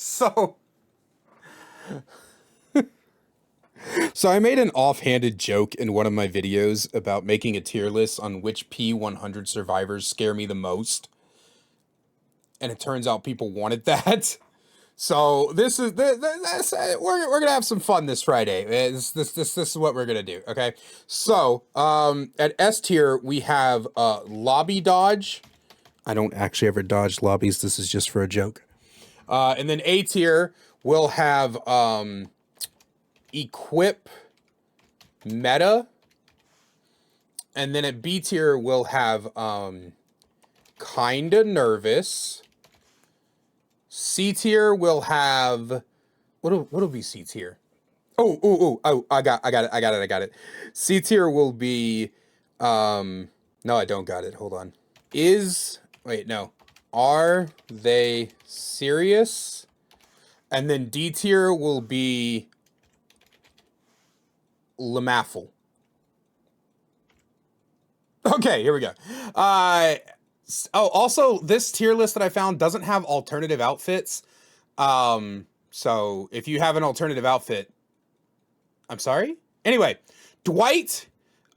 So I made an offhanded joke in one of my videos about making a tier list on which P100 survivors scare me the most. And it turns out people wanted that. So this is we're gonna have some fun this Friday. This is what we're gonna do. Okay. So at S tier we have lobby dodge. I don't actually ever dodge lobbies. This is just for a joke. And then A tier we'll have equip meta. And then at B tier we'll have kinda nervous. C tier will have what'll be C tier? Oh, I got it. C tier will be no, I don't got it. Hold on. Are they serious? And then D tier will be Lamaffle. Okay, here we go. Also, this tier list that I found doesn't have alternative outfits. So if you have an alternative outfit, I'm sorry. Anyway, Dwight,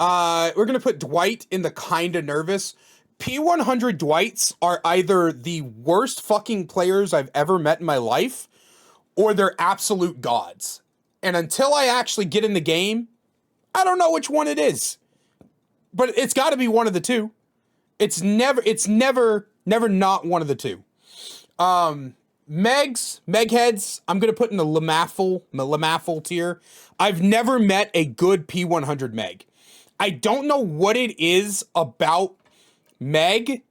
we're going to put Dwight in the kinda nervous. P100 Dwights are either the worst fucking players I've ever met in my life, or they're absolute gods. And until I actually get in the game, I don't know which one it is. But it's got to be one of the two. It's never not one of the two. Megheads, I'm going to put in the Lamaffle tier. I've never met a good P100 Meg. I don't know what it is about Meg,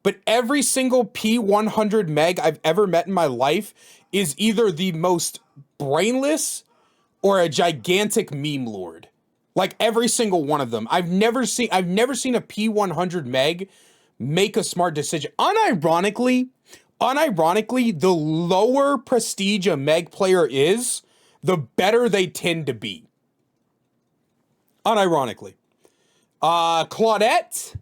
but every single P100 Meg I've ever met in my life is either the most brainless or a gigantic meme lord. Like every single one of them. I've never seen a P100 Meg make a smart decision. Unironically, the lower prestige a Meg player is, the better they tend to be. Unironically. Claudette.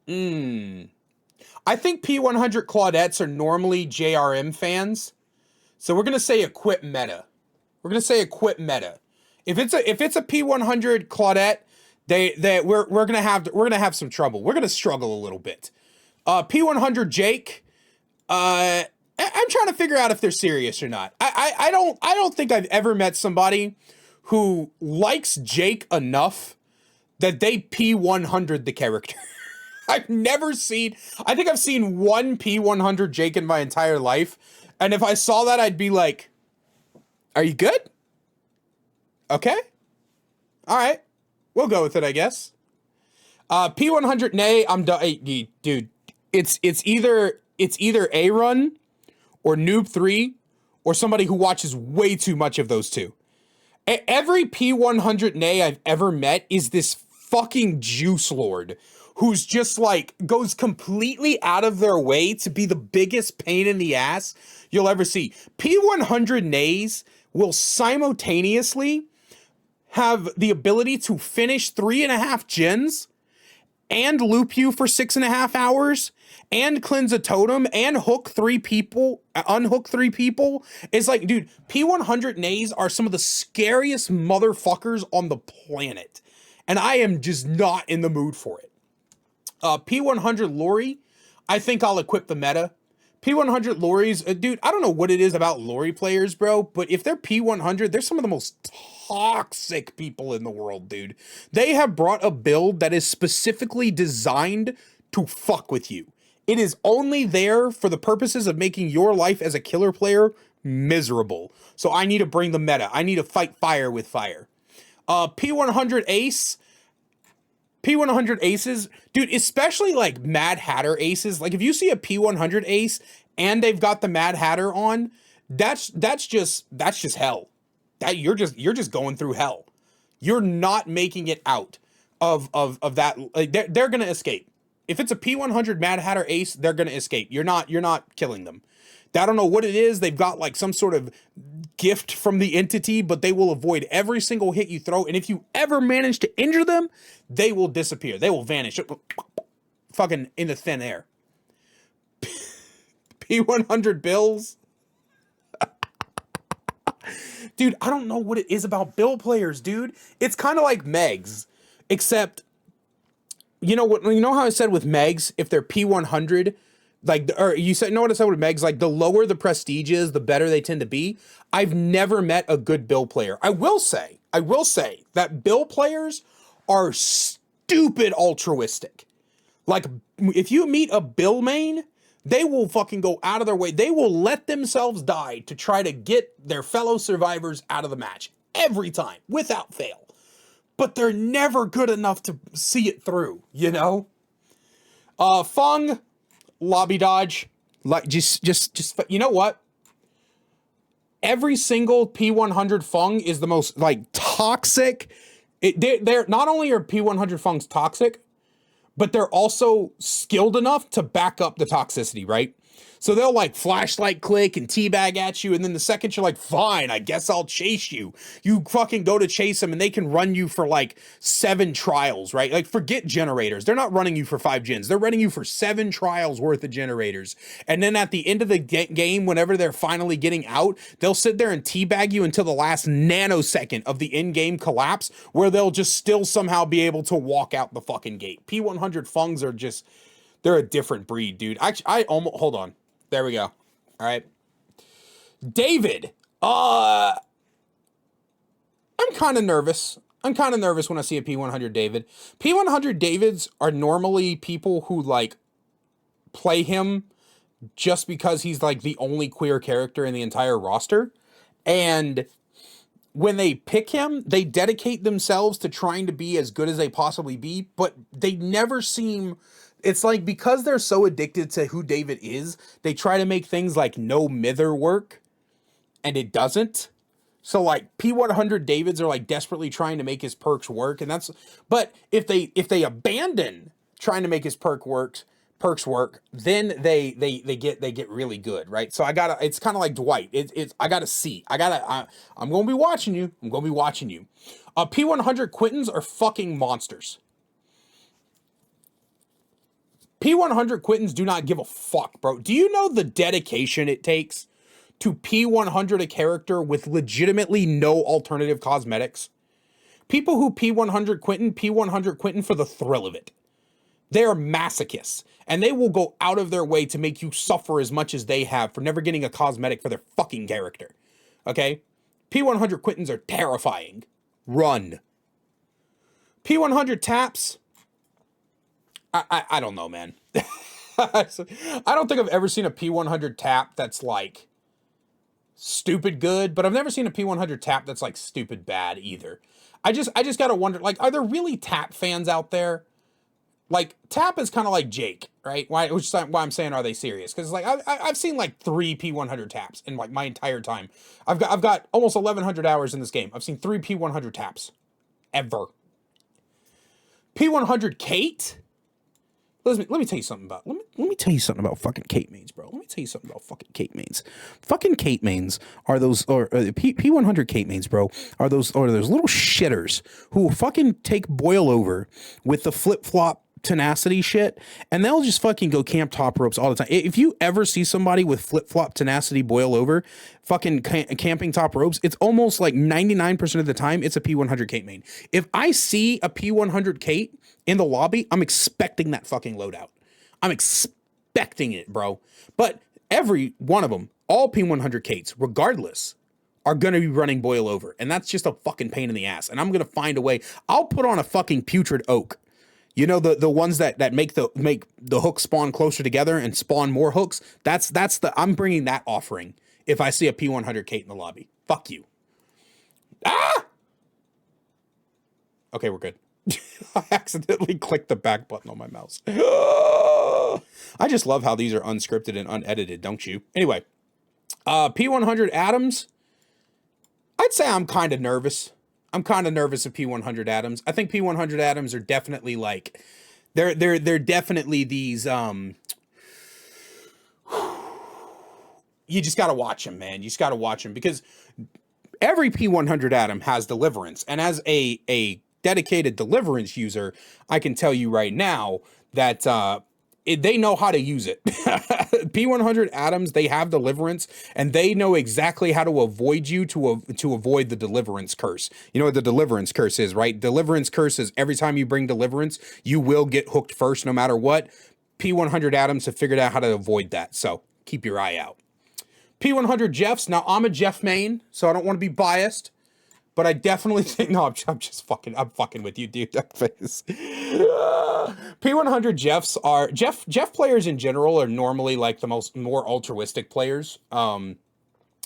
I think P100 Claudettes are normally JRM fans. So we're gonna say equip meta. If it's a P100 Claudette, we're gonna have some trouble. We're gonna struggle a little bit. P100 Jake, I'm trying to figure out if they're serious or not. I don't think I've ever met somebody who likes Jake enough that they P100 the character. I think I've seen one P100 Jake in my entire life, and if I saw that, I'd be like, "Are you good? Okay. All right. We'll go with it, I guess." P100 Nay, I'm done. Hey, dude, it's either A Run or Noob 3 or somebody who watches way too much of those two. Every P100 Nay I've ever met is this fucking juice lord who's just like goes completely out of their way to be the biggest pain in the ass you'll ever see. P100 Nays will simultaneously have the ability to finish 3.5 gens and loop you for 6.5 hours and cleanse a totem and unhook 3 people. It's like, dude, P100 Nays are some of the scariest motherfuckers on the planet. And I am just not in the mood for it. P100 Lori, I think I'll equip the meta. P100 Loris, dude, I don't know what it is about Lori players, bro, but if they're P100, they're some of the most toxic people in the world, dude. They have brought a build that is specifically designed to fuck with you. It is only there for the purposes of making your life as a killer player miserable. So I need to bring the meta. I need to fight fire with fire. P100 Ace. P100 aces, dude, especially like Mad Hatter aces. Like if you see a P100 ace and they've got the Mad Hatter on, that's just hell. That you're just going through hell. You're not making it out of that. Like they're gonna escape. If it's a P100 Mad Hatter ace, they're gonna escape. You're not killing them. I don't know what it is. They've got like some sort of gift from the entity, but they will avoid every single hit you throw. And if you ever manage to injure them, they will disappear. They will vanish. Fucking into thin air. P100 Bills. Dude, I don't know what it is about build players, dude. It's kind of like Megs, except, you know what? You know how I said with Megs, if they're P100, like, or you said, know what I said with Megs, like the lower the prestige is, the better they tend to be. I've never met a good build player. I will say that build players are stupid altruistic. Like, if you meet a Bill main, they will fucking go out of their way. They will let themselves die to try to get their fellow survivors out of the match. Every time, without fail. But they're never good enough to see it through, you know? Feng, lobby dodge. Like, just, you know what? Every single P100 Feng is the most, like, toxic. They're not only are P100 Fengs toxic, but they're also skilled enough to back up the toxicity, right? So they'll like flashlight click and teabag at you, and then the second you're like, fine, I guess I'll chase you. You fucking go to chase them, and they can run you for like 7 trials, right? Like, forget generators. They're not running you for 5 gens. They're running you for 7 trials worth of generators. And then at the end of the game, whenever they're finally getting out, they'll sit there and teabag you until the last nanosecond of the in-game collapse, where they'll just still somehow be able to walk out the fucking gate. P100 Fungs are just, they're a different breed, dude. I almost, hold on. There we go. All right. David. I'm kind of nervous. I'm kind of nervous when I see a P100 David. P100 Davids are normally people who like play him just because he's like the only queer character in the entire roster. And when they pick him, they dedicate themselves to trying to be as good as they possibly be, but they never seem... It's like, because they're so addicted to who David is, they try to make things like no mither work, and it doesn't. So like P100 Davids are like desperately trying to make his perks work, and that's, but if they abandon trying to make his perks work, then they get really good, right? So it's kind of like Dwight. I'm gonna be watching you. P100 Quintons are fucking monsters. P100 Quintons do not give a fuck, bro. Do you know the dedication it takes to P100 a character with legitimately no alternative cosmetics? People who P100 Quinton for the thrill of it. They are masochists, and they will go out of their way to make you suffer as much as they have for never getting a cosmetic for their fucking character. Okay? P100 Quintons are terrifying. Run. P100 taps... I don't know, man. I don't think I've ever seen a P100 tap that's like stupid good, but I've never seen a P100 tap that's like stupid bad either. I just gotta wonder, like, are there really tap fans out there? Like, tap is kind of like Jake, right? Which is why I'm saying, are they serious? Because like I've seen like 3 P100 taps in like my entire time. I've got almost 1,100 hours in this game. I've seen 3 P100 taps ever. P100 Kate. Let me tell you something about, let me tell you something about fucking Kate mains, bro. Let me tell you something about fucking Kate mains. Fucking Kate mains are those, or P100 Kate mains, bro, are those little shitters who will fucking take boil over with the flip-flop tenacity shit, and they'll just fucking go camp top ropes all the time. If you ever see somebody with flip-flop tenacity boil over fucking camping top ropes, it's almost like 99% of the time it's a P100 Kate main. If I see a P100 Kate in the lobby, I'm expecting that fucking loadout. I'm expecting it, bro. But every one of them, all P100 Kates, regardless, are going to be running boil over, and that's just a fucking pain in the ass. And I'm going to find a way. I'll put on a fucking putrid oak. You know, the ones that make the hooks spawn closer together and spawn more hooks. I'm bringing that offering if I see a P100 Kate in the lobby. Fuck you. Ah! Okay, we're good. I accidentally clicked the back button on my mouse. I just love how these are unscripted and unedited, don't you? Anyway, P100 Adams. I'd say I'm kind of nervous. I'm kind of nervous of P100 Adams. I think P100 Adams are definitely like, they're definitely these, you just got to watch them, man. You just got to watch them, because every P100 Adam has deliverance. And as a dedicated deliverance user, I can tell you right now that, they know how to use it. P100 Atoms, they have Deliverance, and they know exactly how to avoid you to avoid the Deliverance curse. You know what the Deliverance curse is, right? Deliverance curse is every time you bring Deliverance, you will get hooked first no matter what. P100 Atoms have figured out how to avoid that, so keep your eye out. P100 Jeffs. Now, I'm a Jeff main, so I don't want to be biased, but I definitely think, no, I'm fucking with you, dude. That face. P100 Jeffs are, Jeff players in general are normally like the more altruistic players.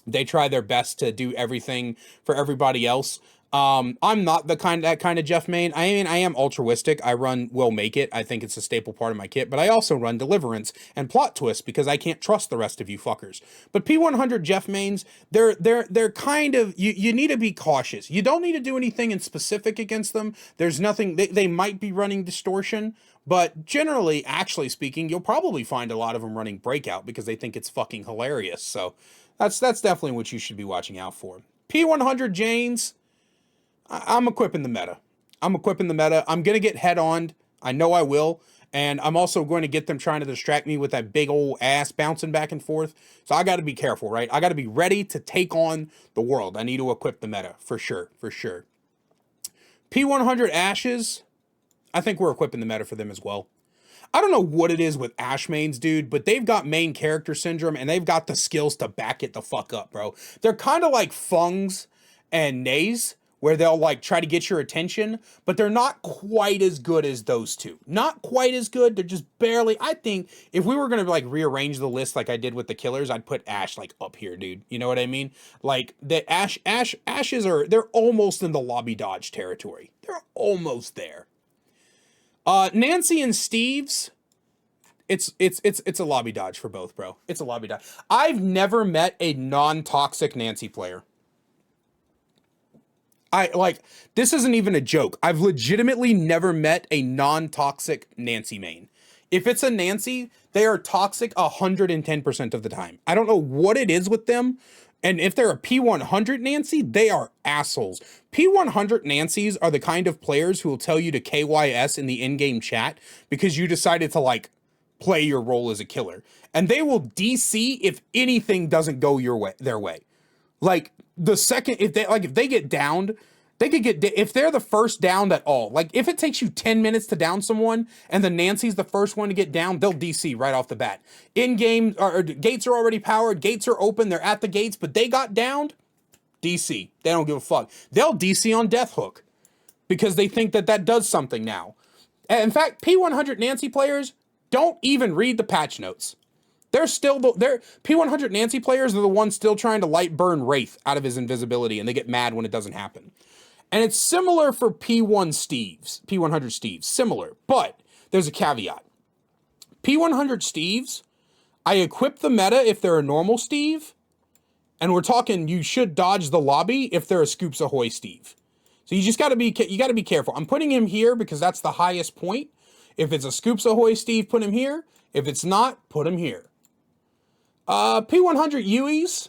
They try their best to do everything for everybody else. I'm not that kind of Jeff main. I mean, I am altruistic. I run Will Make It. I think it's a staple part of my kit, but I also run Deliverance and Plot Twist because I can't trust the rest of you fuckers. But P100 Jeff mains, they're kind of, you need to be cautious. You don't need to do anything in specific against them. There's nothing, they might be running Distortion, but generally, actually speaking, you'll probably find a lot of them running Breakout because they think it's fucking hilarious. So that's definitely what you should be watching out for. P100 Janes, I'm equipping the meta. I'm going to get head-on. I know I will. And I'm also going to get them trying to distract me with that big old ass bouncing back and forth. So I got to be careful, right? I got to be ready to take on the world. I need to equip the meta, for sure. P100 Ashes, I think we're equipping the meta for them as well. I don't know what it is with Ash mains, dude, but they've got main character syndrome, and they've got the skills to back it the fuck up, bro. They're kind of like Fungs and Nays, where they'll like try to get your attention, but they're not quite as good as those two. Not quite as good. They're just barely. I think if we were going to like rearrange the list like I did with the killers, I'd put Ash like up here, dude. You know what I mean? Like the Ashes are, they're almost in the lobby dodge territory. They're almost there. Nancy and Steve's, it's a lobby dodge for both, bro. It's a lobby dodge. I've never met a non-toxic Nancy player. This isn't even a joke. I've legitimately never met a non-toxic Nancy main. If it's a Nancy, they are toxic 110% of the time. I don't know what it is with them. And if they're a P100 Nancy, they are assholes. P100 Nancys are the kind of players who will tell you to KYS in the in-game chat because you decided to like play your role as a killer. And they will DC if anything doesn't go their way. Like the second, if they get downed, they could get, if they're the first downed at all, like if it takes you 10 minutes to down someone and the Nancy's the first one to get down, they'll DC right off the bat. In game, or gates are already powered, gates are open, they're at the gates, but they got downed, DC. They don't give a fuck. They'll DC on Death Hook because they think that does something now. And in fact, P100 Nancy players don't even read the patch notes. They're P100 Nancy players are the ones still trying to light burn Wraith out of his invisibility, and they get mad when it doesn't happen. And it's similar for P100 Steves, similar, but there's a caveat. P100 Steves, I equip the meta if they're a normal Steve, and we're talking you should dodge the lobby if they're a Scoops Ahoy Steve. So you just got to be careful. I'm putting him here because that's the highest point. If it's a Scoops Ahoy Steve, put him here. If it's not, put him here. P100 Yuis,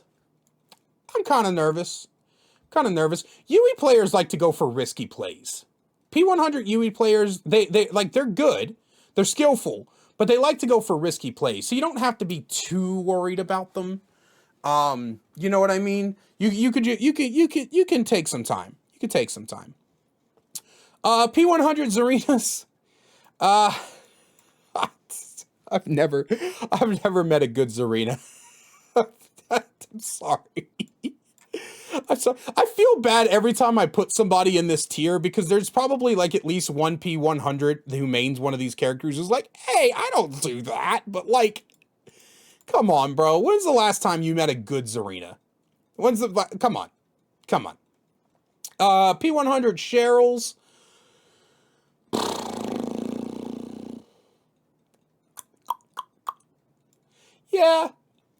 I'm kind of nervous. Yui players like to go for risky plays. P100 Yui players, they're good, they're skillful, but they like to go for risky plays. So you don't have to be too worried about them. You know what I mean? You can take some time. You can take some time. P100 Zarenas. I've never met a good Zarina. I'm sorry. I feel bad every time I put somebody in this tier because there's probably like at least one P100 who mains one of these characters who's like, hey, I don't do that. But like, come on, bro. When's the last time you met a good Zarina? Come on. P100 Cheryl's. Yeah,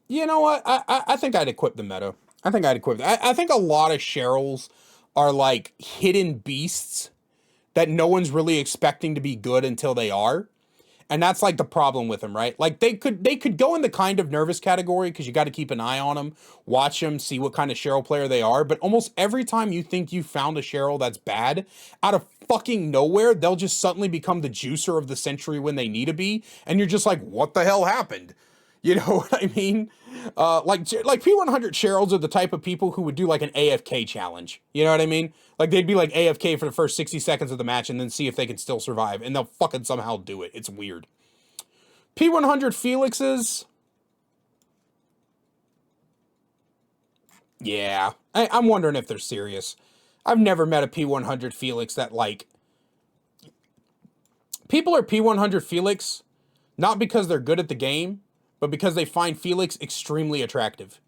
you know what? I think I'd equip the meta. I think a lot of Cheryls are like hidden beasts that no one's really expecting to be good until they are. And that's like the problem with them, right? Like they could go in the kind of nervous category because you got to keep an eye on them, watch them, see what kind of Cheryl player they are. But almost every time you think you found a Cheryl that's bad, out of fucking nowhere, they'll just suddenly become the juicer of the century when they need to be. And you're just like, what the hell happened? You know what I mean? Like P100 Sherrills are the type of people who would do like an AFK challenge. You know what I mean? Like they'd be like AFK for the first 60 seconds of the match and then see if they can still survive, and they'll fucking somehow do it. It's weird. P100 Felixes. Yeah, I'm wondering if they're serious. I've never met a P100 Felix that, like, people are P100 Felix not because they're good at the game, but because they find Felix extremely attractive.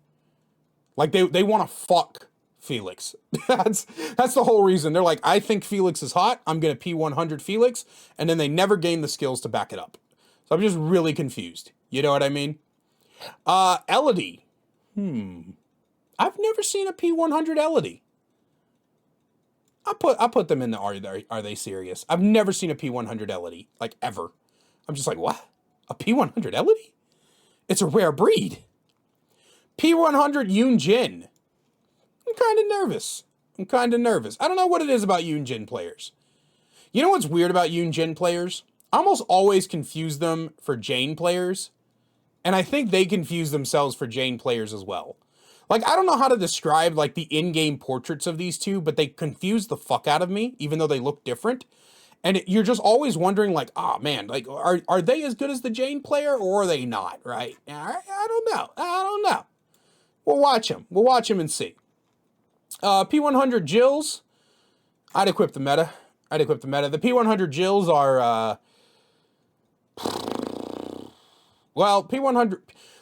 Like, they want to fuck Felix. That's the whole reason. They're like, I think Felix is hot, I'm going to P100 Felix, and then they never gain the skills to back it up. So I'm just really confused. You know what I mean? Elodie. I've never seen a P100 Elodie. I'll put them in the are they serious? I've never seen a P100 Elodie, like, ever. I'm just like, what? A P100 Elodie? It's a rare breed. P100 Yoon Jin. I'm kind of nervous. I don't know what it is about Yoon Jin players. You know what's weird about Yoon Jin players? I almost always confuse them for Jane players. And I think they confuse themselves for Jane players as well. Like, I don't know how to describe, like, the in-game portraits of these two, but they confuse the fuck out of me, even though they look different. And you're just always wondering, like, oh, man, like, are they as good as the Jane player, or are they not, right? I don't know. We'll watch them. We'll watch them and see. P100 Jills. I'd equip the meta. The P100 Jills are, well, P100...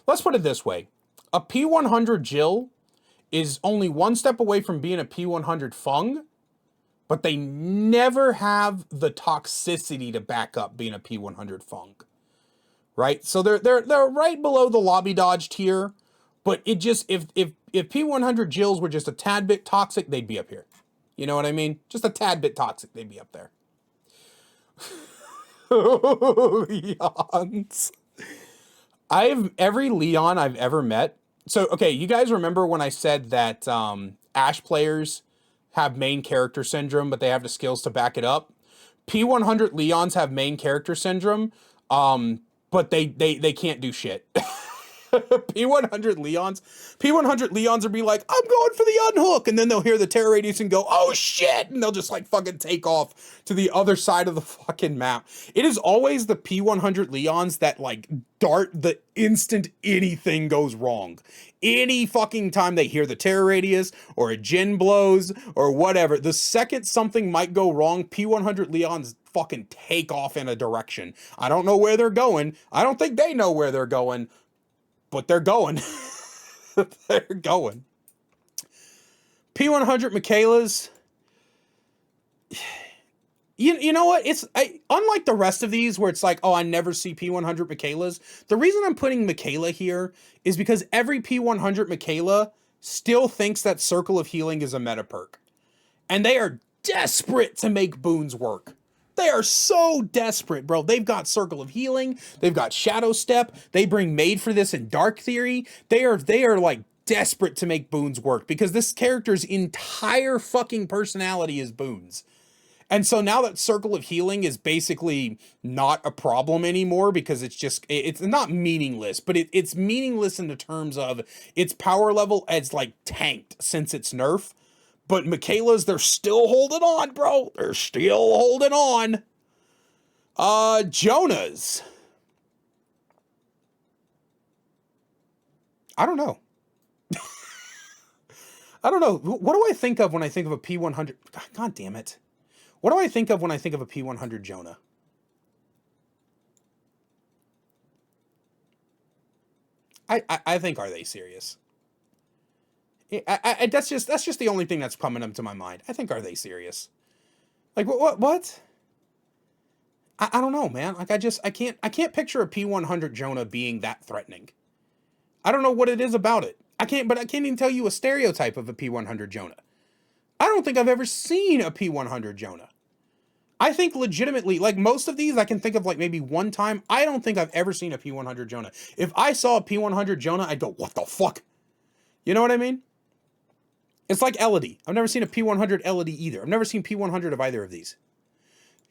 Let's put it this way. A P100 Jill is only one step away from being a P100 Feng, but they never have the toxicity to back up being a P100 Feng, right? So they're right below the lobby dodge tier, but it just, if P100 Jills were just a tad bit toxic, they'd be up here. You know what I mean? Just a tad bit toxic, they'd be up there. Leons. Every Leon I've ever met. So, okay, you guys remember when I said that Ashe players have main character syndrome, but they have the skills to back it up? P100 Leons have main character syndrome, but they can't do shit. P100 Leons will be like, I'm going for the unhook, and then they'll hear the terror radius and go, oh shit, and they'll just like fucking take off to the other side of the fucking map. It is always the P100 Leons that like dart the instant anything goes wrong. Any fucking time they hear the terror radius or a Jin blows or whatever, the second something might go wrong, P100 Leons fucking take off in a direction. I don't know where they're going. I don't think they know where they're going. But they're going. They're going. P100 Michaela's. You know what? Unlike the rest of these where it's like, oh, I never see P100 Michaela's. The reason I'm putting Michaela here is because every P100 Michaela still thinks that Circle of Healing is a meta perk. And they are desperate to make Boons work. They are so desperate, bro. They've got Circle of Healing. They've got Shadow Step. They bring Made for this in Dark Theory. They are like desperate to make Boons work because this character's entire fucking personality is Boons. And so now that Circle of Healing is basically not a problem anymore because it's not meaningless, but it's meaningless in the terms of its power level as like tanked since its nerf. But Michaela's, they're still holding on, bro. They're still holding on. Jonah's. I don't know. I don't know. What do I think of when I think of a P100? God damn it. What do I think of when I think of a P100 Jonah? I think, are they serious? That's just the only thing that's coming up to my mind. I think, are they serious? Like, what? I don't know, man. Like, I can't picture a P100 Jonah being that threatening. I don't know what it is about it. I can't even tell you a stereotype of a P100 Jonah. I don't think I've ever seen a P100 Jonah. I think legitimately, like most of these, I can think of like maybe one time. I don't think I've ever seen a P100 Jonah. If I saw a P100 Jonah, I'd go, what the fuck? You know what I mean? It's like Elodie. I've never seen a P100 Elodie either. I've never seen P100 of either of these.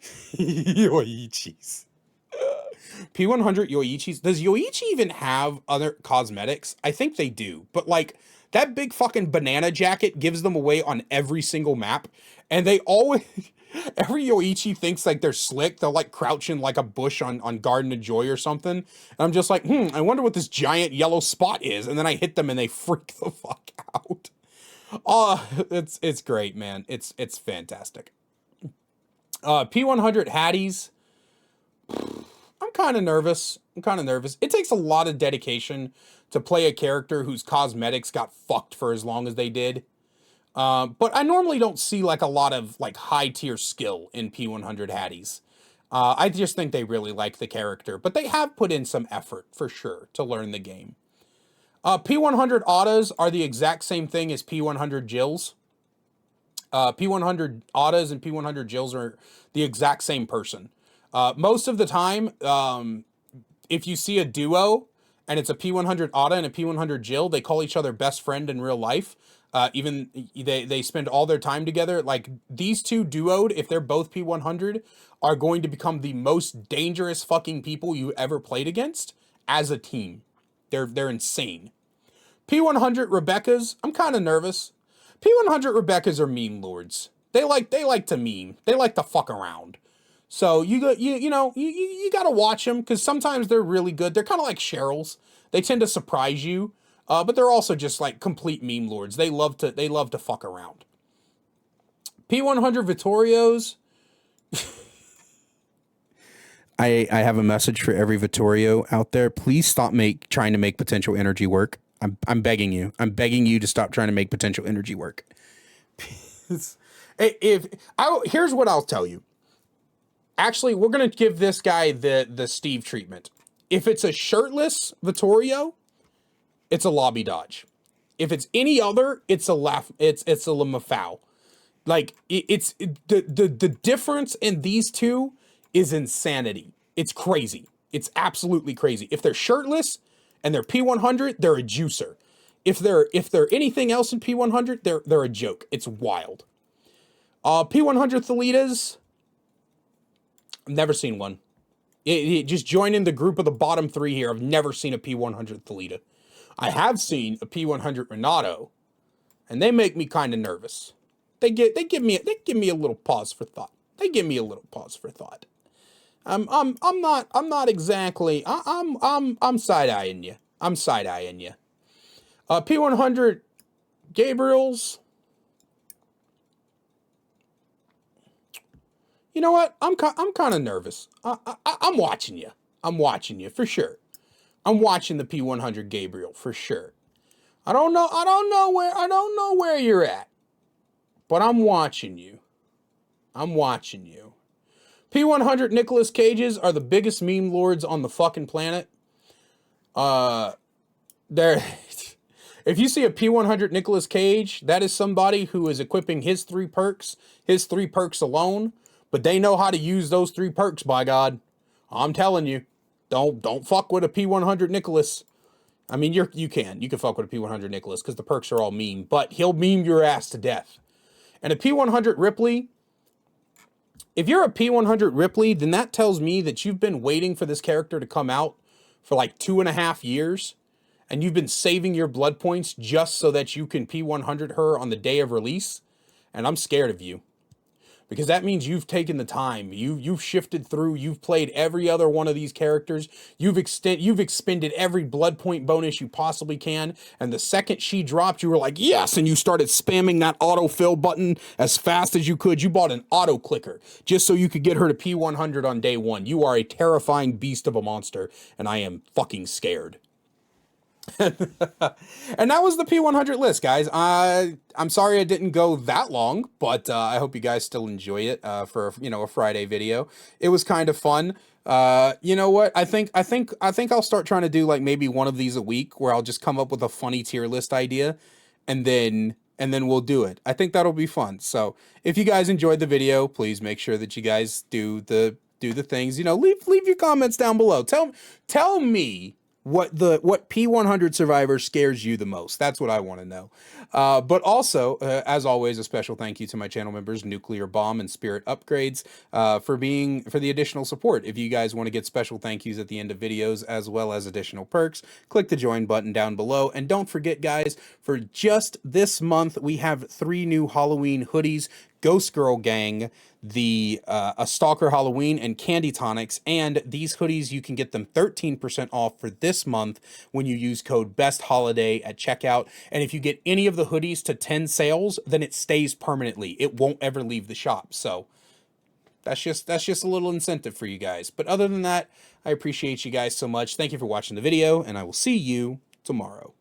Jeez. P100 Yoichis. Does Yoichi even have other cosmetics? I think they do. But like that big fucking banana jacket gives them away on every single map. And they always every Yoichi thinks like they're slick. They'll like crouch in like a bush on Garden of Joy or something. And I'm just like, I wonder what this giant yellow spot is. And then I hit them and they freak the fuck out. Oh, it's great, man. It's fantastic. P100 Hatties. I'm kind of nervous. It takes a lot of dedication to play a character whose cosmetics got fucked for as long as they did. But I normally don't see like a lot of like high tier skill in P100 Hatties. I just think they really like the character, but they have put in some effort for sure to learn the game. P100 Autas are the exact same thing as P100 Jills. P100 Autas and P100 Jills are the exact same person. Most of the time, if you see a duo and it's a P100 Auta and a P100 Jill, they call each other best friend in real life. Even they spend all their time together. Like these two duoed, if they're both P100, are going to become the most dangerous fucking people you ever played against as a team. They're insane. P100 Rebeccas, I'm kind of nervous. P100 Rebeccas are meme lords. They like to meme. They like to fuck around. So you got to watch them because sometimes they're really good. They're kind of like Cheryl's. They tend to surprise you, but they're also just like complete meme lords. They love to fuck around. P100 Vittorios. I have a message for every Vittorio out there. Please stop trying to make potential energy work. I'm begging you. I'm begging you to stop trying to make potential energy work. Here's what I'll tell you. Actually, we're going to give this guy the Steve treatment. If it's a shirtless Vittorio, it's a lobby dodge. If it's any other, it's a laugh. It's a Lamafau. Like the difference in these two is insanity. It's crazy. It's absolutely crazy. If they're shirtless and they're P100, they're a juicer. If they're anything else in P100, they're a joke. It's wild. P100 Thalitas. I've never seen one. Just join in the group of the bottom three here. I've never seen a P100 Thalita. I have seen a P100 Renato, and they make me kind of nervous. They give me a little pause for thought. I'm not exactly. I'm side eyeing you. P100 Gabriels. You know what? I'm kind of nervous. I'm watching you. For sure. I'm watching the P100 Gabriel for sure. I don't know where you're at, but I'm watching you. P100 Nicolas Cages are the biggest meme lords on the fucking planet. They're if you see a P100 Nicolas Cage, that is somebody who is equipping his three perks alone. But they know how to use those 3 perks, by God. I'm telling you. Don't fuck with a P100 Nicholas. I mean, you can fuck with a P100 Nicholas because the perks are all meme, but he'll meme your ass to death. And a P100 Ripley, if you're a P100 Ripley, then that tells me that you've been waiting for this character to come out for like 2.5 years, and you've been saving your blood points just so that you can P100 her on the day of release, and I'm scared of you. Because that means you've taken the time, you've shifted through, you've played every other one of these characters, you've expended every blood point bonus you possibly can, and the second she dropped, you were like, yes, and you started spamming that autofill button as fast as you could. You bought an auto clicker just so you could get her to P100 on day 1. You are a terrifying beast of a monster, and I am fucking scared. And that was the P100 list, guys. I'm sorry I didn't go that long, but I hope you guys still enjoy it for a Friday video. It was kind of fun. You know what? I think I'll start trying to do like maybe one of these a week where I'll just come up with a funny tier list idea and then we'll do it. I think that'll be fun. So if you guys enjoyed the video, please make sure that you guys do the things, leave your comments down below. Tell me what P100 survivor scares you the most. That's what I want to know. But also, as always, a special thank you to my channel members, Nuclear Bomb and Spirit Upgrades, for the additional support. If you guys want to get special thank yous at the end of videos as well as additional perks, click the join button down below. And don't forget, guys, for just this month, we have 3 new Halloween hoodies: Ghost Girl Gang, a Stalker Halloween, and Candy Tonics. And these hoodies, you can get them 13% off for this month when you use code BESTHOLIDAY at checkout. And if you get any of the hoodies to 10 sales, then it stays permanently. It won't ever leave the shop. So that's just a little incentive for you guys. But other than that, I appreciate you guys so much. Thank you for watching the video, and I will see you tomorrow.